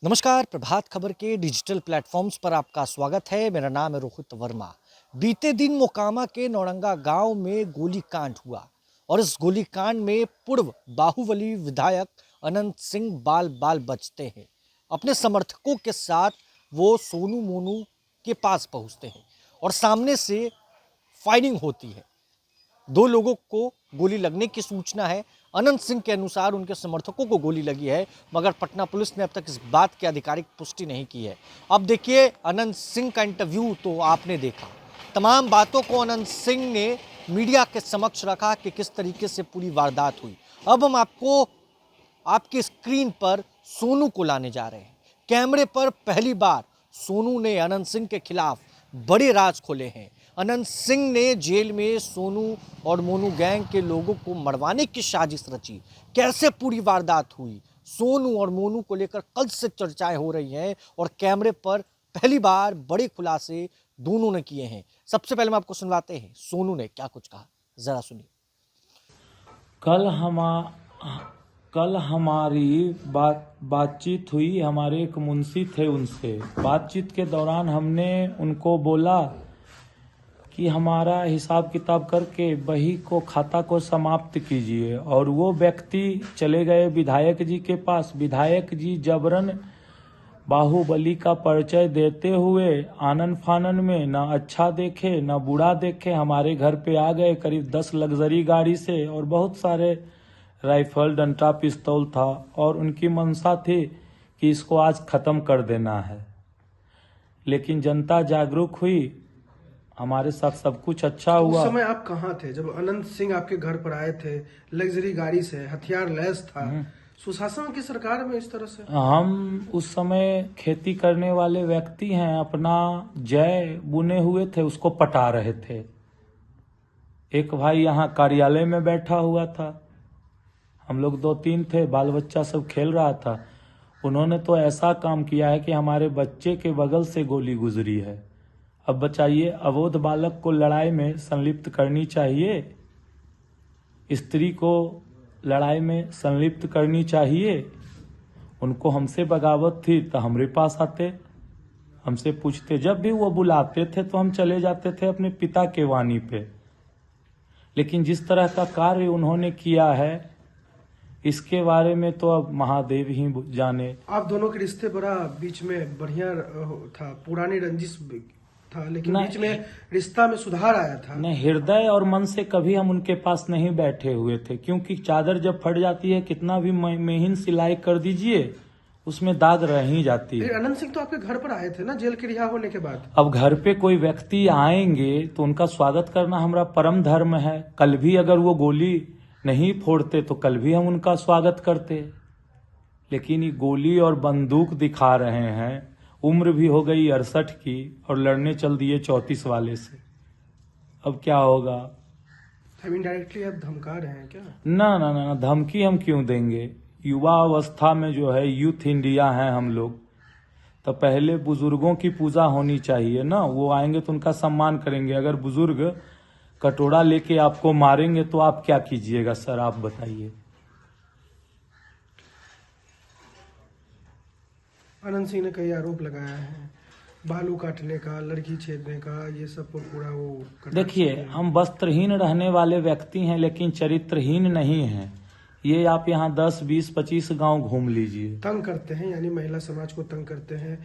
नमस्कार, प्रभात खबर के digital platforms पर आपका स्वागत है। मेरा नाम है रोहित वर्मा। बीते दिन मोकामा के नौरंगा गांव में गोलीकांड हुआ और इस गोलीकांड में पूर्व बाहुबली विधायक अनंत सिंह बाल बाल बचते हैं। अपने समर्थकों के साथ वो सोनू मोनू के पास पहुंचते हैं और सामने से फायरिंग होती है। दो लोगों को गोली लगने की सूचना है। अनंत सिंह के अनुसार उनके समर्थकों को गोली लगी है, मगर पटना पुलिस ने अब तक इस बात की आधिकारिक पुष्टि नहीं की है। अब देखिए, अनंत सिंह का इंटरव्यू तो आपने देखा। तमाम बातों को अनंत सिंह ने मीडिया के समक्ष रखा कि किस तरीके से पूरी वारदात हुई। अब हम आपको आपके स्क्रीन पर सोनू को लाने जा रहे हैं। कैमरे पर पहली बार सोनू ने अनंत सिंह के खिलाफ बड़े राज खोले हैं। अनंत सिंह ने जेल में सोनू और मोनू गैंग के लोगों को मरवाने की साजिश रची। कैसे पूरी वारदात हुई, सोनू और मोनू को लेकर कल से चर्चाएं हो रही हैं और कैमरे पर पहली बार बड़े खुलासे दोनों ने किए हैं। सबसे पहले हम आपको सुनवाते हैं सोनू ने क्या कुछ कहा, जरा सुनिए। कल हमारी बातचीत हुई। हमारे एक मुंशी थे, उनसे बातचीत के दौरान हमने उनको बोला कि हमारा हिसाब किताब करके बही को खाता को समाप्त कीजिए, और वो व्यक्ति चले गए विधायक जी के पास। विधायक जी जबरन बाहुबली का परिचय देते हुए आनन फानन में न अच्छा देखे न बुरा देखे हमारे घर पे आ गए। करीब 10 लग्जरी गाड़ी से और बहुत सारे राइफल, डंडा, पिस्तौल था, और उनकी मंशा थी कि इसको आज खत्म कर देना है। लेकिन जनता जागरूक हुई, हमारे साथ सब कुछ अच्छा हुआ। उस समय आप कहाँ थे जब अनंत सिंह आपके घर पर आए थे? लग्जरी गाड़ी से, हथियार लैस था। सुशासन की सरकार में इस तरह से हम उस समय खेती करने वाले व्यक्ति हैं, अपना जय बुने हुए थे, उसको पटा रहे थे। एक भाई यहाँ कार्यालय में बैठा हुआ था, हम लोग 2-3 थे, बाल बच्चा सब खेल रहा था। उन्होंने तो ऐसा काम किया है कि हमारे बच्चे के बगल से गोली गुजरी है। अब बताइए, अबोध बालक को लड़ाई में संलिप्त करनी चाहिए? स्त्री को लड़ाई में संलिप्त करनी चाहिए? उनको हमसे बगावत थी तो हमारे पास आते, हमसे पूछते। जब भी वो बुलाते थे तो हम चले जाते थे अपने पिता के वाणी पे। लेकिन जिस तरह का कार्य उन्होंने किया है, इसके बारे में तो अब महादेव ही जाने। आप दोनों के रिश्ते बड़ा बीच में बढ़िया था, पुरानी रंजिश था, लेकिन बीच में रिश्ता में सुधार आया था। नहीं, हृदय और मन से कभी हम उनके पास नहीं बैठे हुए थे, क्योंकि चादर जब फट जाती है, कितना भी महीन सिलाई कर दीजिए, उसमें दाग रह ही जाती है। अनंत सिंह तो आपके घर पर आए थे ना, जेल के रिहा होने के बाद? अब घर पे कोई व्यक्ति आएंगे तो उनका स्वागत करना हमारा परम धर्म है। कल भी अगर वो गोली नहीं फोड़ते तो कल भी हम उनका स्वागत करते। लेकिन ये गोली और बंदूक दिखा रहे हैं। उम्र भी हो गई 68 की और लड़ने चल दिए 34 वाले से। अब क्या होगा? इनडायरेक्टली आप धमका रहे हैं क्या? ना ना ना, धमकी हम क्यों देंगे? युवा अवस्था में जो है, यूथ इंडिया है हम लोग, तो पहले बुजुर्गों की पूजा होनी चाहिए ना। वो आएंगे तो उनका सम्मान करेंगे। अगर बुजुर्ग कटोरा लेके आपको मारेंगे तो आप क्या कीजिएगा सर, आप बताइए। अनंत सिंह ने कई आरोप लगाया है, बालू काटने का, लड़की छेदने का, ये सब पर पूरा वो। देखिए, हम वस्त्रहीन रहने वाले व्यक्ति हैं, लेकिन चरित्रहीन नहीं हैं। ये आप यहाँ 10, 20, 25 गांव घूम लीजिए। तंग करते हैं, यानी महिला समाज को तंग करते हैं,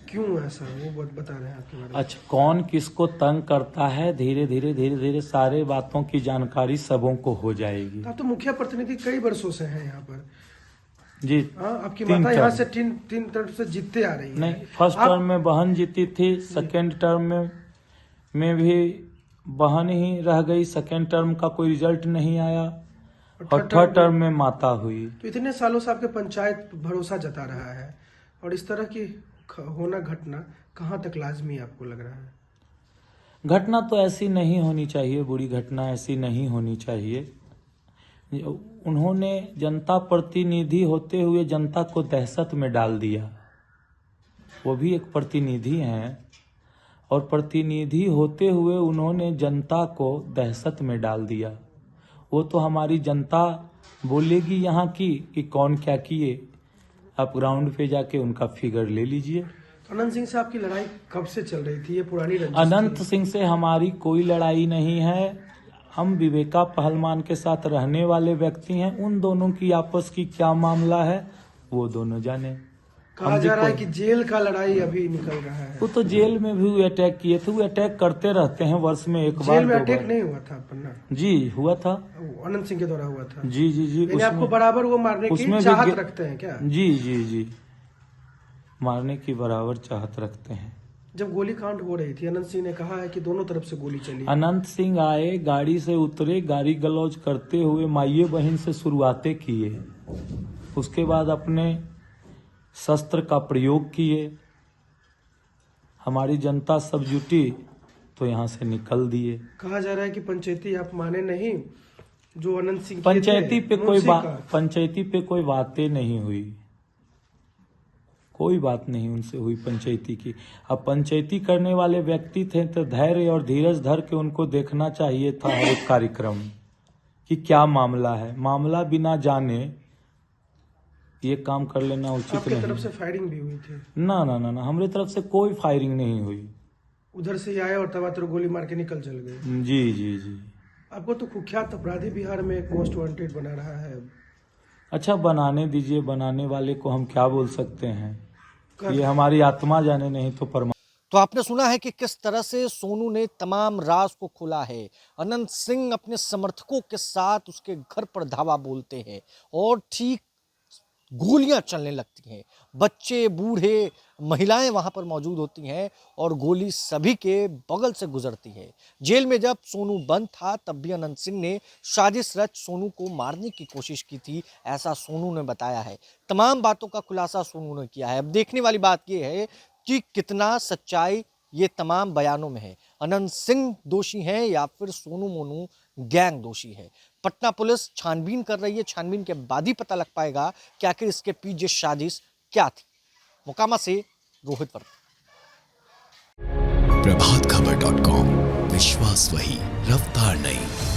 क्यों ऐसा वो बता रहे हैं आपके बारे में? अच्छा, कौन किसको तंग करता है, धीरे धीरे सारे बातों की जानकारी सबों को हो जाएगी। आप तो मुखिया प्रतिनिधि कई वर्षों से हैं यहाँ पर जी। आपकी माता यहाँ से तीन टर्म से जीतते आ रही है। नहीं, फर्स्ट टर्म में बहन जीती थी, सेकेंड टर्म में भी बहन ही रह गई। सेकेंड टर्म का कोई रिजल्ट नहीं आया और थर्ड टर्म में माता हुई। तो इतने सालों से आपके पंचायत भरोसा जता रहा है, और इस तरह की होना घटना कहाँ तक लाजमी आपको लग रहा है? घटना तो ऐसी नहीं होनी चाहिए, बुरी घटना ऐसी नहीं होनी चाहिए। उन्होंने जनता प्रतिनिधि होते हुए जनता को दहशत में डाल दिया। वो भी एक प्रतिनिधि हैं, और प्रतिनिधि होते हुए उन्होंने जनता को दहशत में डाल दिया। वो तो हमारी जनता बोलेगी यहाँ की कि कौन क्या किए। आप ग्राउंड पे जाके उनका फिगर ले लीजिए। अनंत सिंह से आपकी लड़ाई कब से चल रही थी? ये पुरानी रंजिश अनंत थी? सिंह से हमारी कोई लड़ाई नहीं है। हम विवेका पहलवान के साथ रहने वाले व्यक्ति हैं। उन दोनों की आपस की क्या मामला है वो दोनों जाने। कहा जा रहा है कि जेल का लड़ाई अभी निकल रहा है। वो तो जेल में भी अटैक किए थे। वो अटैक करते रहते हैं वर्ष में एक बार जेल में दो अटैक बार। नहीं हुआ था पन्ना? जी हुआ था। वो अनंत सिंह के द्वारा हुआ था? जी जी जी। यानी आपको बराबर वो मारने की उसमें भी चाहत रखते हैं क्या? जी जी जी, मारने की बराबर चाहत रखते हैं। जब गोली कांड हो रही थी, अनंत सिंह ने कहा है कि दोनों तरफ से गोली चली। अनंत सिंह आए, गाड़ी से उतरे, गाली गलौज करते हुए माइये बहन से शुरुआतें किए। उसके बाद अपने शस्त्र का प्रयोग किए। हमारी जनता सब जुटी तो यहाँ से निकल दिए। कहा जा रहा है कि पंचायती आप माने नहीं, जो अनंत सिंह पंचायती पे कोई मुंशी बात, का। पंचायती पे कोई बातें नहीं हुई। कोई बात नहीं उनसे हुई पंचायती की। अब पंचायती करने वाले व्यक्ति थे तो धैर्य और धीरज धर के उनको देखना चाहिए था हर एक कार्यक्रम कि क्या मामला है। मामला बिना जाने ये काम कर लेना उचित आपकी नहीं। तरफ से फायरिंग भी हुई थी? ना ना ना ना, हमारी तरफ से कोई फायरिंग नहीं हुई। उधर से ही आए और तबातर गोली मार के निकल चल गए? जी जी जी। आपको तो कुख्यात अपराधी बिहार में एक मोस्ट वांटेड बना रहा है। अच्छा बनाने दीजिए, बनाने वाले को हम क्या बोल सकते हैं। कर- ये हमारी आत्मा जाने, नहीं तो परमात्मा। तो आपने सुना है कि किस तरह से सोनू ने तमाम राज को खोला है। अनंत सिंह अपने समर्थकों के साथ उसके घर पर धावा बोलते हैं और ठीक गोलियां चलने लगती हैं। बच्चे, बूढ़े, महिलाएं वहां पर मौजूद होती हैं और गोली सभी के बगल से गुजरती है। जेल में जब सोनू बंद था तब भी अनंत सिंह ने साजिश रच सोनू को मारने की कोशिश की थी, ऐसा सोनू ने बताया है। तमाम बातों का खुलासा सोनू ने किया है। अब देखने वाली बात यह है कि कितना सच्चाई ये तमाम बयानों में है। अनंत सिंह दोषी हैं या फिर सोनू मोनू गैंग दोषी है। पटना पुलिस छानबीन कर रही है। छानबीन के बाद ही पता लग पाएगा कि आखिर इसके पीछे साजिश क्या थी। मोकामा से रोहित वर्मा। प्रभातखबर.com, विश्वास वही, रफ्तार नहीं।